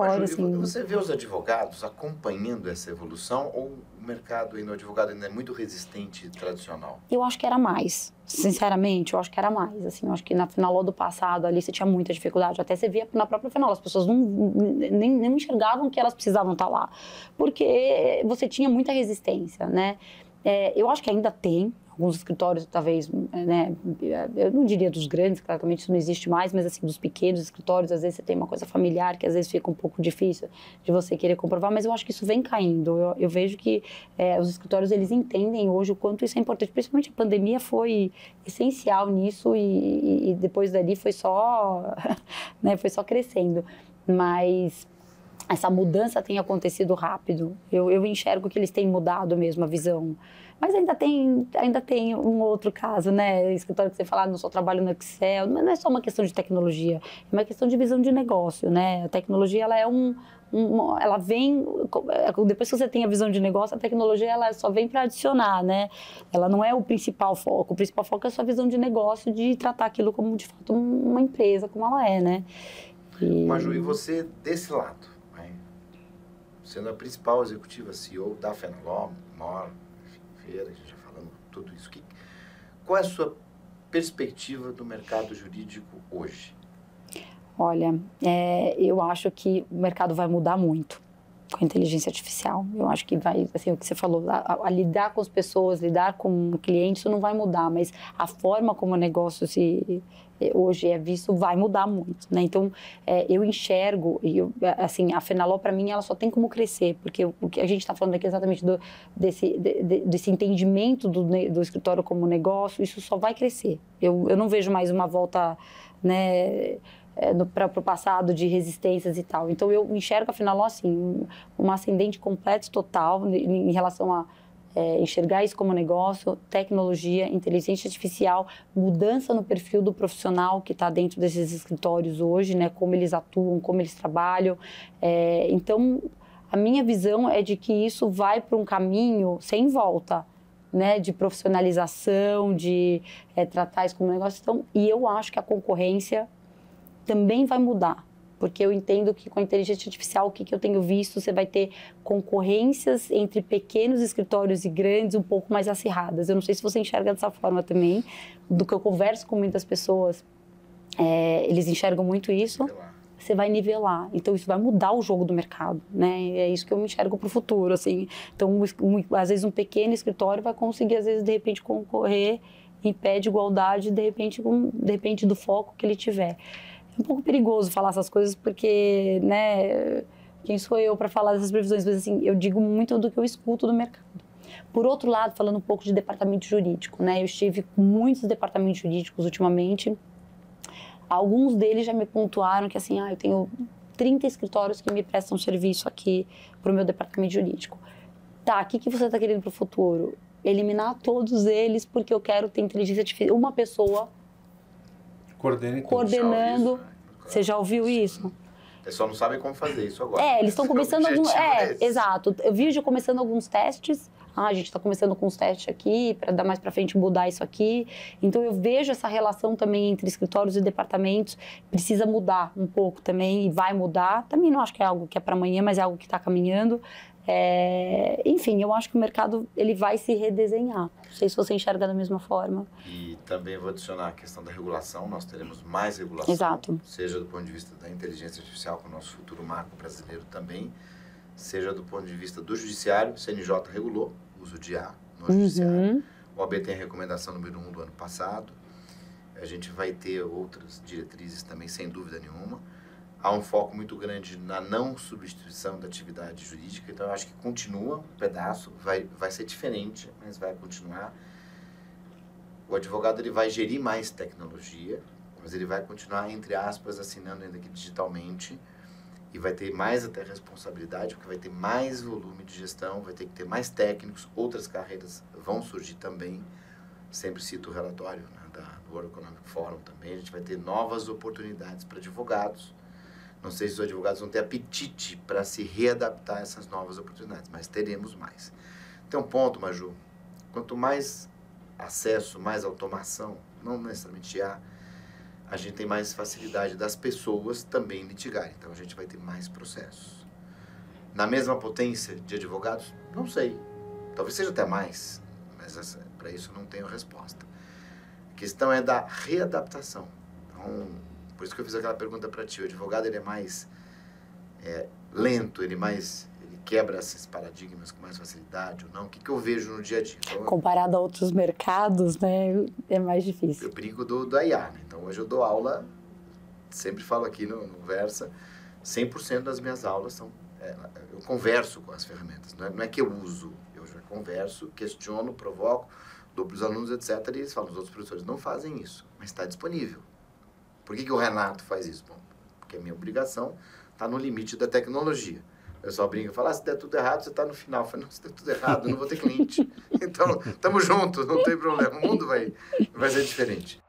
escritório, Mas, Júlio, assim. você vê os advogados acompanhando essa evolução ou o mercado aí no advogado ainda é muito resistente e tradicional? Eu acho que era mais, sinceramente, eu acho que era mais, assim, eu acho que na final do passado ali você tinha muita dificuldade, até você via na própria final, as pessoas nem enxergavam que elas precisavam estar lá, porque você tinha muita resistência, né? Eu acho que ainda tem alguns escritórios, talvez, né, eu não diria dos grandes, claramente isso não existe mais, mas assim, dos pequenos escritórios, às vezes você tem uma coisa familiar que às vezes fica um pouco difícil de você querer comprovar, mas eu acho que isso vem caindo. Eu vejo que os escritórios, eles entendem hoje o quanto isso é importante, principalmente a pandemia foi essencial nisso e depois dali foi só, né, foi só crescendo, mas essa mudança tem acontecido rápido. Eu enxergo que eles têm mudado mesmo a visão. Mas ainda tem um outro caso, né? Escritório que você fala, não só trabalho no Excel, mas não é só uma questão de tecnologia, é uma questão de visão de negócio, né? A tecnologia, ela é ela vem, depois que você tem a visão de negócio, a tecnologia ela só vem para adicionar, né? Ela não é o principal foco é a sua visão de negócio, de tratar aquilo como, de fato, uma empresa, como ela é, né? Maju, e você desse lado, né? Sendo a principal executiva CEO da Fenalog, MOR, Feira, a gente já falando tudo isso. Qual é a sua perspectiva do mercado jurídico hoje? Olha, eu acho que o mercado vai mudar muito com a inteligência artificial. Eu acho que vai, assim, o que você falou, a lidar com as pessoas, lidar com o cliente, isso não vai mudar, mas a forma como o negócio hoje é visto vai mudar muito, né? Então, eu enxergo, assim, a Fenalog, para mim, ela só tem como crescer, porque o que a gente está falando aqui exatamente desse entendimento do escritório como negócio, isso só vai crescer. Eu não vejo mais uma volta, né, para o passado de resistências e tal. Então, eu enxergo, afinal, assim, um ascendente completo, total, em relação a enxergar isso como negócio, tecnologia, inteligência artificial, mudança no perfil do profissional que está dentro desses escritórios hoje, né? Como eles atuam, como eles trabalham. Então, a minha visão é de que isso vai para um caminho sem volta, né, de profissionalização, de tratar isso como negócio. Então, e eu acho que a concorrência também vai mudar, porque eu entendo que com a inteligência artificial, o que eu tenho visto, você vai ter concorrências entre pequenos escritórios e grandes um pouco mais acirradas. Eu não sei se você enxerga dessa forma também, do que eu converso com muitas pessoas, eles enxergam muito isso, você vai nivelar. Então, isso vai mudar o jogo do mercado, né? É isso que eu me enxergo para o futuro, assim. Então, às vezes, um pequeno escritório vai conseguir, às vezes, de repente, concorrer em pé de igualdade, de repente, do foco que ele tiver. É um pouco perigoso falar essas coisas porque, né, quem sou eu para falar dessas previsões? Mas, assim, eu digo muito do que eu escuto do mercado. Por outro lado, falando um pouco de departamento jurídico, né, eu estive com muitos departamentos jurídicos ultimamente. Alguns deles já me pontuaram que, assim, eu tenho 30 escritórios que me prestam serviço aqui para o meu departamento jurídico. Tá, o que você está querendo para o futuro? Eliminar todos eles porque eu quero ter inteligência artificial. Uma pessoa coordenando. Você já ouviu isso? Eles só não sabem como fazer isso agora. Eles estão começando alguns... exato. Eu vi já começando alguns testes. A gente está começando com os testes aqui, para dar mais para frente mudar isso aqui. Então, eu vejo essa relação também entre escritórios e departamentos. Precisa mudar um pouco também, e vai mudar. Também não acho que é algo que é para amanhã, mas é algo que está caminhando. Enfim, eu acho que o mercado ele vai se redesenhar. Não sei se você enxerga da mesma forma. E também vou adicionar a questão da regulação. Nós teremos mais regulação. Exato. Seja do ponto de vista da inteligência artificial, com o nosso futuro marco brasileiro também, seja do ponto de vista do judiciário. O CNJ regulou o uso de IA no judiciário. O OAB tem a recomendação número 1 do ano passado. A gente vai ter outras diretrizes também, sem dúvida nenhuma. Há um foco muito grande na não substituição da atividade jurídica, então eu acho que continua um pedaço, vai ser diferente, mas vai continuar. O advogado ele vai gerir mais tecnologia, mas ele vai continuar, entre aspas, assinando ainda aqui digitalmente, e vai ter mais até responsabilidade, porque vai ter mais volume de gestão, vai ter que ter mais técnicos, outras carreiras vão surgir também. Sempre cito o relatório, né, do World Economic Forum também, a gente vai ter novas oportunidades para advogados. Não sei se os advogados vão ter apetite para se readaptar a essas novas oportunidades, mas teremos mais. Tem um ponto, Maju, quanto mais acesso, mais automação, não necessariamente há, a gente tem mais facilidade das pessoas também litigarem. Então, a gente vai ter mais processos. Na mesma potência de advogados? Não sei. Talvez seja até mais, mas para isso não tenho resposta. A questão é da readaptação. Então, por isso que eu fiz aquela pergunta para ti. O advogado, ele é mais lento, ele quebra esses paradigmas com mais facilidade ou não? O que eu vejo no dia a dia? Então, comparado a outros mercados, né, é mais difícil. Eu brinco do IA, né? Então, hoje eu dou aula, sempre falo aqui no Versa, 100% das minhas aulas são... eu converso com as ferramentas, não é que eu uso, eu já converso, questiono, provoco, dou para os alunos, etc. E eles falam, os outros professores não fazem isso, mas está disponível. Por que o Renato faz isso? Bom, porque a minha obrigação está no limite da tecnologia. O pessoal brinca e fala, se der tudo errado, você está no final. Eu falo, não, se der tudo errado, eu não vou ter cliente. Então, estamos juntos, não tem problema, o mundo vai ser diferente.